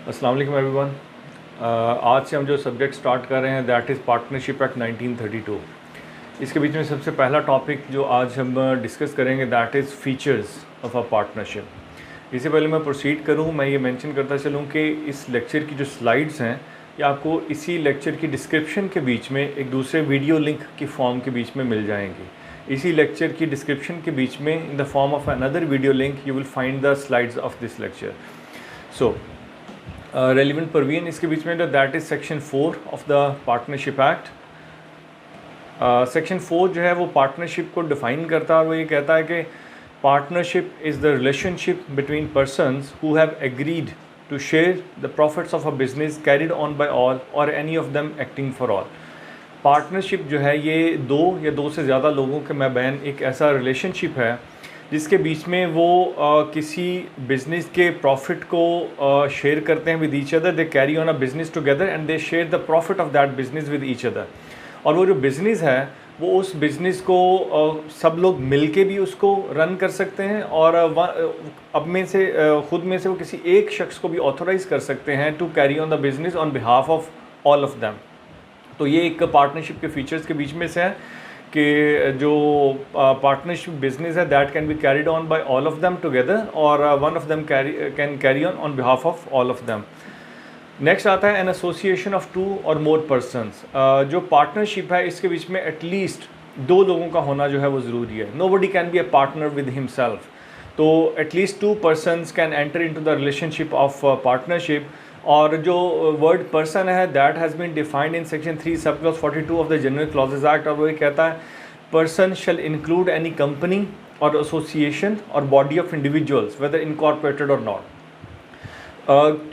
अस्सलाम वालेकुम एवरीवन। आज से हम जो सब्जेक्ट स्टार्ट कर रहे हैं दैट इज़ पार्टनरशिप एक्ट 1932। इसके बीच में सबसे पहला टॉपिक जो आज हम डिस्कस करेंगे that is features of a partnership. इससे पहले मैं प्रोसीड करूं, मैं ये मेंशन करता चलूं कि इस लेक्चर की जो स्लाइड्स हैं ये आपको इसी लेक्चर की डिस्क्रिप्शन के बीच में एक दूसरे वीडियो लिंक की फॉर्म के बीच में मिल जाएंगी। इसी लेक्चर की डिस्क्रिप्शन के बीच में in the form of another video link you will find the slides of this lecture. So relevant Parveen इसके बीच में that is section 4 of the partnership act. Section 4 जो है वो पार्टनरशिप को डिफ़ाइन करता है और वो ये कहता है कि partnership is the relationship between persons who have agreed to share the profits of a business carried on by all or any of them acting for all. Partnership जो है ये दो या दो से ज़्यादा लोगों के माबैन एक ऐसा रिलेशनशिप है जिसके बीच में वो किसी बिज़नेस के प्रॉफिट को शेयर करते हैं with each other. They carry on a business together and they share the profit of that business with each other. और वो जो बिज़नेस है वो उस बिज़नेस को सब लोग मिलके भी उसको रन कर सकते हैं और अब में से खुद में से वो किसी एक शख्स को भी ऑथोराइज़ कर सकते हैं to carry on the business on behalf of all of them. तो ये एक पार्टनरशिप के फीचर्स के बीच में से है कि जो पार्टनरशिप बिजनेस है that can be carried on by all of them together और one of them can carry on behalf of all of them. Next आता है एन एसोसिएशन ऑफ 2 और मोर पर्सनस। जो पार्टनरशिप है इसके बीच में एटलीस्ट 2 लोगों का होना जो है वो ज़रूरी है। Nobody can be a partner with himself. तो at least 2 persons can enter into the relationship of partnership. और जो वर्ड पर्सन है that has been defined in section 3 sub clause 42 of the general clauses act. और वो ये कहता है person shall include any company or association or body of individuals whether incorporated or not.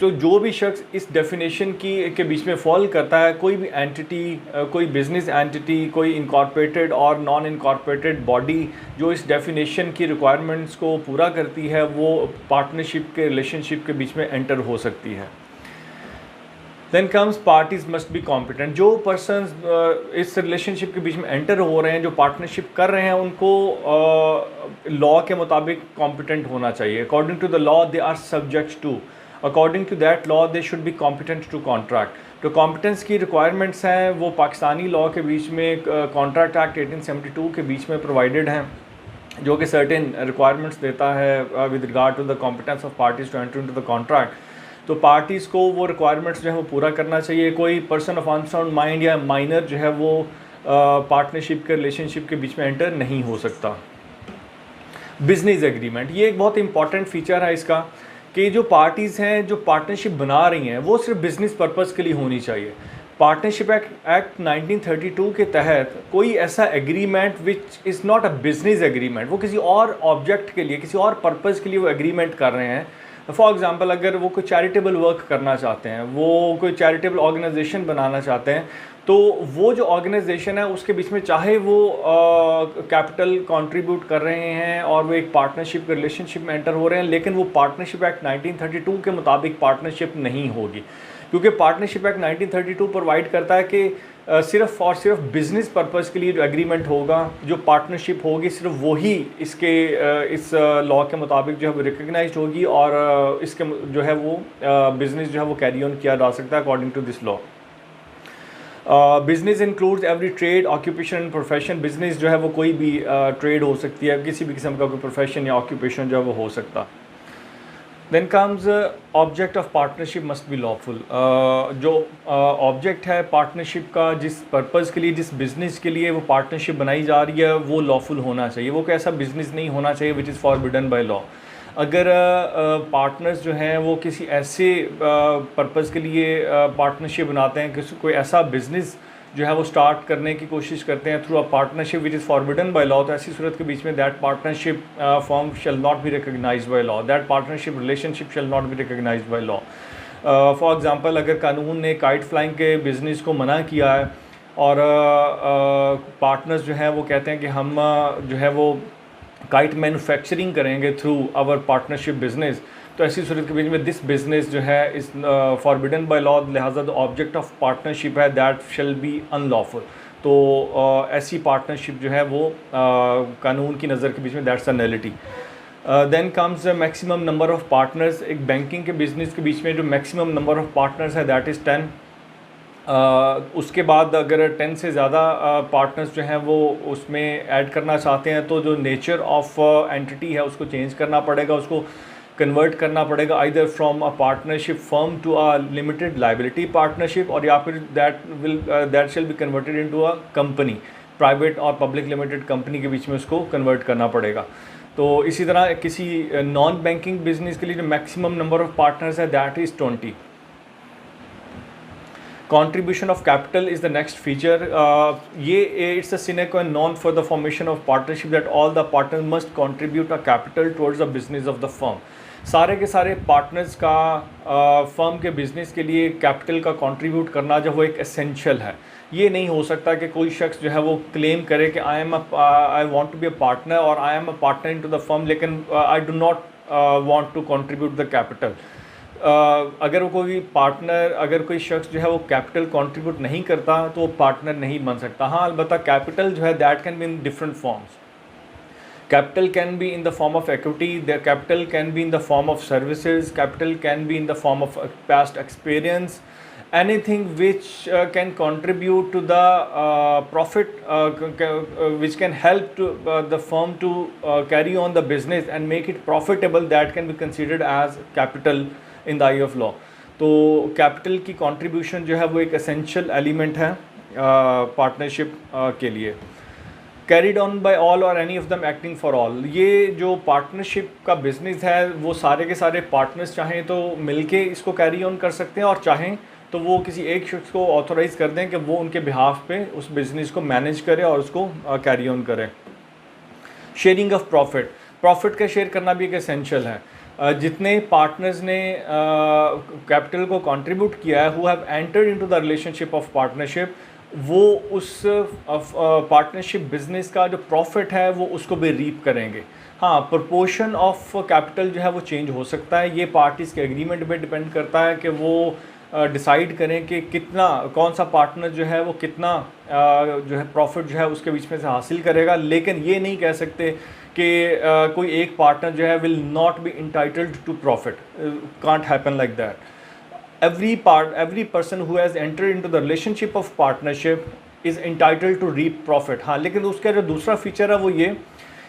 तो जो भी शख्स इस डेफिनेशन के बीच में फॉल करता है, कोई भी एंटिटी, कोई बिजनेस एंटिटी, कोई इनकॉर्पोरेटेड और नॉन इनकॉर्पोरेटेड बॉडी जो इस डेफिनेशन की रिक्वायरमेंट्स को पूरा करती है वो पार्टनरशिप के रिलेशनशिप के बीच में एंटर हो सकती है। Then comes parties must be competent. जो पर्सनस इस रिलेशनशिप के बीच में एंटर हो रहे हैं, जो पार्टनरशिप कर रहे हैं, उनको लॉ के मुताबिक कॉम्पिटेंट होना चाहिए। According to the law they are subject to, according to that law they should be competent to contract. तो कॉम्पिटेंस की रिक्वायरमेंट्स हैं वो पाकिस्तानी लॉ के बीच में कॉन्ट्रैक्ट एक्ट 1872 के बीच में प्रोवाइडेड हैं, जो कि सर्टेन रिक्वायरमेंट्स देता है with regard to the competence of parties to enter into the contract. तो पार्टीज़ को वो रिक्वायरमेंट्स जो है वो पूरा करना चाहिए। कोई पर्सन ऑफ अनसाउंड माइंड या माइनर जो है वो पार्टनरशिप के रिलेशनशिप के बीच में एंटर नहीं हो सकता। बिजनेस एग्रीमेंट ये एक बहुत इंपॉर्टेंट फीचर है इसका कि जो पार्टीज़ हैं जो पार्टनरशिप बना रही हैं वो सिर्फ बिजनेस पर्पज़ के लिए होनी चाहिए। पार्टनरशिप एक्ट 1932 के तहत कोई ऐसा agreement which is not a business agreement, वो किसी और ऑब्जेक्ट के लिए, किसी और पर्पज़ के लिए वो एग्रीमेंट कर रहे हैं। फॉर एग्ज़ाम्पल अगर वो कोई चैरिटेबल वर्क करना चाहते हैं, वो कोई चैरिटेबल ऑर्गेनाइजेशन बनाना चाहते हैं, तो वो जो ऑर्गेनाइजेशन है उसके बीच में चाहे वो कैपिटल कंट्रीब्यूट कर रहे हैं और वो एक पार्टनरशिप के रिलेशनशिप में एंटर हो रहे हैं, लेकिन वो पार्टनरशिप एक्ट 1932 के मुताबिक पार्टनरशिप नहीं होगी, क्योंकि पार्टनरशिप एक्ट 1932 प्रोवाइड करता है कि सिर्फ और सिर्फ बिजनेस पर्पज़ के लिए जो एग्रीमेंट होगा, जो पार्टनरशिप होगी, सिर्फ वही इसके इस लॉ के मुताबिक जो है वो रिकग्नाइज्ड होगी और इसके जो है वो बिज़नेस जो है वो कैरी ऑन किया जा सकता है according to this law. Business includes every trade, occupation and profession. Business जो है वो कोई भी ट्रेड हो सकती है, किसी भी किस्म का कोई प्रोफेशन या ऑक्यूपेशन जो है वो हो सकता। Then comes object of partnership must be lawful. जो ऑब्जेक्ट है पार्टनरशिप का, जिस पर्पज़ के लिए, जिस बिज़नेस के लिए वो पार्टनरशिप बनाई जा रही है, वो लॉफुल होना चाहिए। वो कोई ऐसा बिज़नेस नहीं होना चाहिए विच इज़ फॉरबिडन बाय लॉ। अगर पार्टनर्स जो हैं वो किसी ऐसे पर्पज़ के लिए पार्टनरशिप बनाते हैं, किसी कोई ऐसा बिज़नेस जो है वो स्टार्ट करने की कोशिश करते हैं through a partnership which is forbidden by law, तो ऐसी सूरत के बीच में that partnership form shall not be recognized by law, that partnership relationship shall not be recognized by law. For example अगर कानून ने काइट फ्लाइंग के बिज़नेस को मना किया है और पार्टनर्स जो हैं वो कहते हैं कि हम जो है वो काइट मैन्युफैक्चरिंग करेंगे थ्रू आवर पार्टनरशिप बिज़नेस, तो ऐसी सूरत के बीच में दिस बिज़नेस जो है इस फॉरबिडन बाय लॉ, लिहाजा द ऑब्जेक्ट ऑफ पार्टनरशिप है दैट शेल बी अनलॉफुल। तो ऐसी पार्टनरशिप जो है वो कानून की नज़र के बीच में that's a nullity. Then comes maximum number of partners. एक बैंकिंग के बिजनेस के बीच में जो मैक्सिमम नंबर ऑफ पार्टनर्स है दैट इज़ 10. उसके बाद अगर 10 से ज़्यादा पार्टनर्स जो हैं वो उसमें ऐड करना चाहते हैं तो जो नेचर ऑफ एंटिटी है उसको चेंज करना पड़ेगा, उसको कन्वर्ट करना पड़ेगा either from a partnership firm to a limited liability partnership, और या फिर that shall be converted into a company, private और पब्लिक लिमिटेड कंपनी के बीच में उसको कन्वर्ट करना पड़ेगा. तो इसी तरह किसी नॉन बैंकिंग बिजनेस के लिए जो मैक्सिमम नंबर ऑफ पार्टनर्स है that is 20. Contribution of capital is the next feature. It's a sine qua non for the formation of partnership that all the partners must contribute a capital towards the business of the firm. सारे के सारे partners का firm के business के लिए capital का contribute करना जो वो एक एसेंशियल है. ये नहीं हो सकता कि कोई शख्स जो है वो क्लेम करे कि I want to be a partner और I am a partner into the firm, लेकिन I do not want to contribute the capital. अगर कोई शख्स जो है वो कैपिटल कंट्रीब्यूट नहीं करता तो वो पार्टनर नहीं बन सकता. हाँ, अलबत्ता कैपिटल जो है that can be in different forms. Capital can be in the form of equity, the capital can be in the form of services, capital can be in the form of past experience, anything which can contribute to the profit, which can help to the firm to carry on the business and make it profitable, that can be considered as capital in the eye of law. तो capital की contribution जो है वो एक essential element है partnership के लिए. Carried on by all or any of them acting for all. ये जो पार्टनरशिप का बिजनेस है वो सारे के सारे पार्टनर्स चाहें तो मिलके इसको कैरी ऑन कर सकते हैं और चाहें तो वो किसी एक शख्स को ऑथोराइज़ कर दें कि वो उनके बिहाफ पे उस बिज़नेस को मैनेज करे और उसको कैरी ऑन करे. शेयरिंग ऑफ प्रॉफिट का शेयर करना भी एक एसेंशियल है. जितने पार्टनर्स ने कैपिटल को कंट्रीब्यूट किया है, who have entered into the relationship of partnership, वो उस पार्टनरशिप बिजनेस का जो प्रॉफिट है वो उसको भी रीप करेंगे. हाँ, प्रोपोर्शन ऑफ कैपिटल जो है वो चेंज हो सकता है. ये पार्टीज़ के एग्रीमेंट पे डिपेंड करता है कि वो डिसाइड करें कि कितना कौन सा पार्टनर जो है वो कितना जो है प्रॉफिट जो है उसके बीच में से हासिल करेगा. लेकिन ये नहीं कह सकते कि कोई एक पार्टनर जो है will not be entitled to profit. Can't happen like that. every person who has entered into the relationship of partnership is entitled to reap profit. हाँ, लेकिन उसका जो दूसरा फीचर है वो ये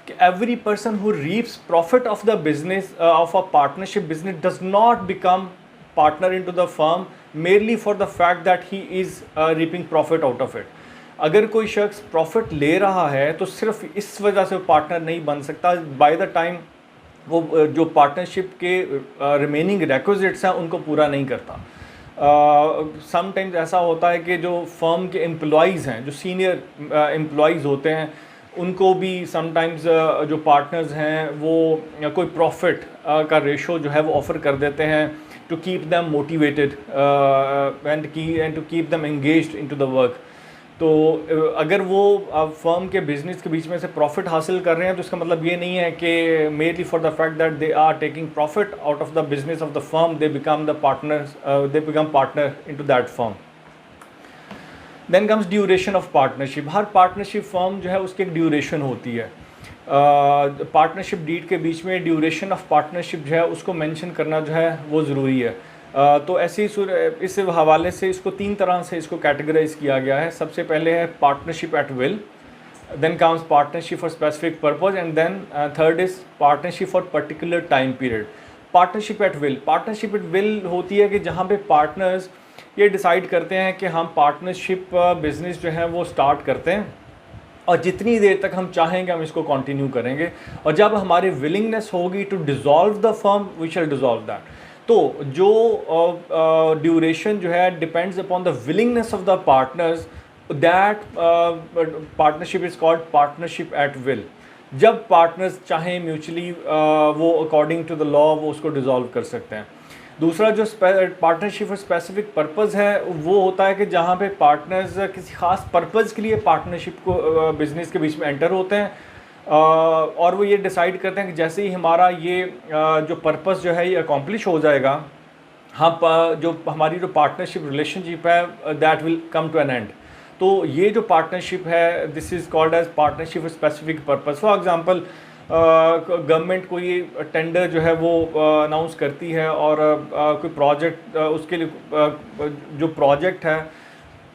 कि every person who reaps profit of the business of a partnership business does not become partner into the firm merely for the fact that he is reaping profit out of it. अगर कोई शख्स profit ले रहा है तो सिर्फ इस वजह से वो पार्टनर नहीं बन सकता. बाय द टाइम वो जो पार्टनरशिप के रिमेनिंग रिक्विजिट्स हैं उनको पूरा नहीं करता. समटाइम्स ऐसा होता है कि जो फर्म के एम्प्लॉइज़ हैं, जो सीनियर एम्प्लॉइज़ होते हैं, उनको भी समटाइम्स जो पार्टनर्स हैं वो कोई प्रॉफिट का रेशो जो है वो ऑफ़र कर देते हैं to keep them motivated and to keep them engaged into the work. तो अगर वो फर्म के बिजनेस के बीच में से प्रॉफिट हासिल कर रहे हैं तो इसका मतलब ये नहीं है कि mainly for the fact that they are taking profit out of the business of the firm they become partner into that firm. Then comes duration of partnership. हर पार्टनरशिप फर्म जो है उसकी एक ड्यूरेशन होती है. पार्टनरशिप डीड के बीच में ड्यूरेशन ऑफ पार्टनरशिप जो है उसको मेंशन करना जो है वो ज़रूरी है. तो ऐसे इस हवाले से इसको 3 तरह से इसको कैटेगराइज किया गया है. सबसे पहले है partnership at will, then comes partnership for specific purpose, and then third is partnership for particular time period. Partnership at will होती है कि जहाँ पे पार्टनर्स ये डिसाइड करते हैं कि हम पार्टनरशिप बिजनेस जो है वो स्टार्ट करते हैं और जितनी देर तक हम चाहेंगे हम इसको कंटिन्यू करेंगे, और जब हमारी विलिंगनेस होगी to dissolve the firm we shall dissolve that. तो जो ड्यूरेशन जो है depends upon the willingness of the partners. That partnership is called partnership at will. जब पार्टनर्स चाहें म्यूचुअली वो अकॉर्डिंग टू द लॉ वो उसको डिज़ोल्व कर सकते हैं. दूसरा जो पार्टनरशिप फॉर स्पेसिफिक पर्पस है वो होता है कि जहाँ पे पार्टनर्स किसी ख़ास पर्पज़ के लिए पार्टनरशिप को बिज़नेस के बीच में एंटर होते हैं और वो ये डिसाइड करते हैं कि जैसे ही हमारा ये जो पर्पस जो है ये अकॉम्प्लिश हो जाएगा, हम जो हमारी जो पार्टनरशिप रिलेशनशिप है that will come to an end. तो ये जो पार्टनरशिप है this is called as partnership for specific purpose. For example government कोई टेंडर जो है वो अनाउंस करती है और कोई प्रोजेक्ट उसके लिए जो प्रोजेक्ट है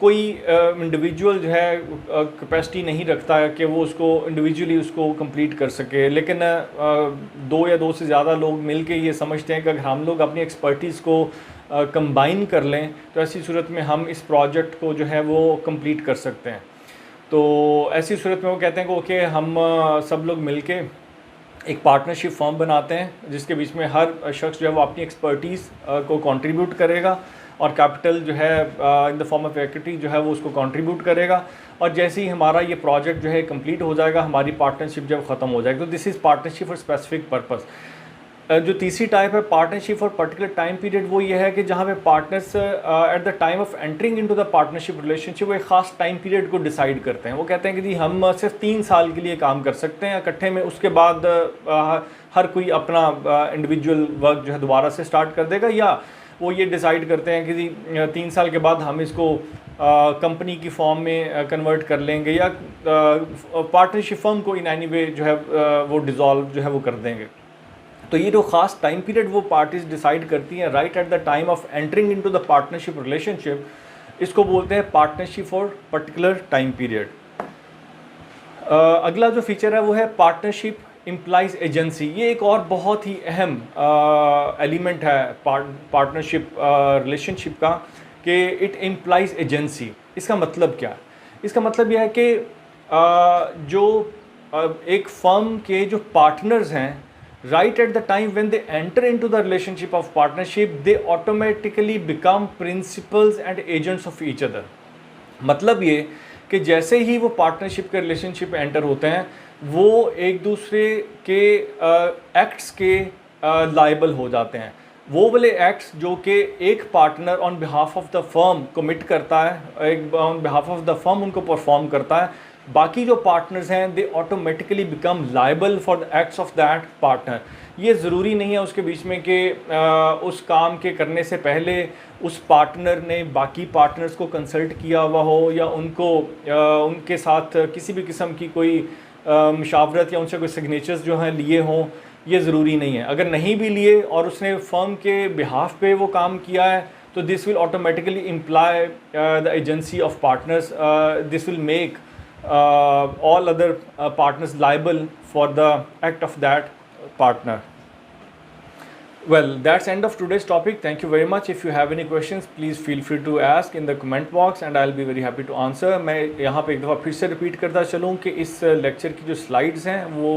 कोई इंडिविजुअल जो है कैपेसिटी नहीं रखता है कि वो उसको इंडिविजुअली उसको कंप्लीट कर सके, लेकिन दो या दो से ज़्यादा लोग मिलके ये समझते हैं कि अगर हम लोग अपनी एक्सपर्टीज़ को कंबाइन कर लें तो ऐसी सूरत में हम इस प्रोजेक्ट को जो है वो कंप्लीट कर सकते हैं। तो ऐसी सूरत में वो कहते हैं कि ओके हम सब लोग मिलके एक पार्टनरशिप फॉर्म बनाते हैं जिसके बीच में हर शख्स जो है वो अपनी एक्सपर्टीज़ को कंट्रीब्यूट करेगा और कैपिटल जो है in the form of equity जो है वो उसको कंट्रीब्यूट करेगा, और जैसे ही हमारा ये प्रोजेक्ट जो है कंप्लीट हो जाएगा हमारी पार्टनरशिप जब ख़त्म हो जाएगी। तो this is partnership for specific purpose. जो तीसरी टाइप है partnership for particular time period, वो ये है कि जहाँ पे partners at the time of entering into the partnership relationship वो एक ख़ास टाइम पीरियड को डिसाइड करते हैं। वो कहते हैं कि जी हम सिर्फ 3 साल के लिए काम कर सकते हैं इकट्ठे में, उसके बाद हर कोई अपना इंडिविजुअल वर्क जो है दोबारा से स्टार्ट कर देगा, या वो ये डिसाइड करते हैं कि जी 3 साल के बाद हम इसको कंपनी की फॉर्म में कन्वर्ट कर लेंगे या पार्टनरशिप फर्म को इन एनी वे जो है वो डिज़ोल्व जो है वो कर देंगे। तो ये जो ख़ास टाइम पीरियड वो पार्टीज डिसाइड करती हैं right at the time of entering into the partnership relationship, इसको बोलते हैं partnership for particular time period. अगला जो फीचर है वो है पार्टनरशिप इम्प्लाइज एजेंसी। ये एक और बहुत ही अहम एलिमेंट है पार्टनरशिप रिलेशनशिप का कि इट इम्प्लाइज एजेंसी। इसका मतलब क्या है? इसका मतलब यह है कि जो एक फर्म के जो पार्टनर्स हैं right at the time when they enter into the relationship of partnership they automatically become principals and agents of each other। मतलब ये कि जैसे ही वो पार्टनरशिप के रिलेशनशिप एंटर होते हैं वो एक दूसरे के एक्ट्स के लायबल हो जाते हैं। वो वाले एक्ट्स जो कि एक partner on behalf of the firm commit करता है, एक on behalf of the firm उनको परफॉर्म करता है, बाकी जो पार्टनर्स हैं they automatically become liable for the acts of that partner. ये ज़रूरी नहीं है उसके बीच में कि उस काम के करने से पहले उस पार्टनर ने बाकी पार्टनर्स को कंसल्ट किया हुआ हो या उनको उनके साथ किसी भी किस्म की कोई मशावरत या उनसे कोई सिग्नेचर्स जो हैं लिए हों, ये ज़रूरी नहीं है। अगर नहीं भी लिए और उसने फर्म के बिहाफ पे वो काम किया है तो this will automatically imply the agency of partners, this will make all other partners liable for the act of that partner. Well, that's end of today's topic. Thank you very much. If you have any questions, please feel free to ask in the comment box and I'll be very happy to answer. मैं यहाँ पे एक दफ़ा फिर से repeat करता चलूँ कि इस लेक्चर की जो स्लाइड्स हैं वो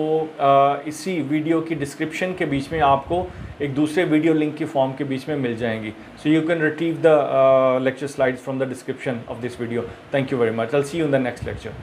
इसी वीडियो की डिस्क्रिप्शन के बीच में आपको एक दूसरे वीडियो लिंक की फॉर्म के बीच में मिल जाएंगी। So you can retrieve the lecture slides from the description of this video. Thank you very much. I'll see you in the next lecture.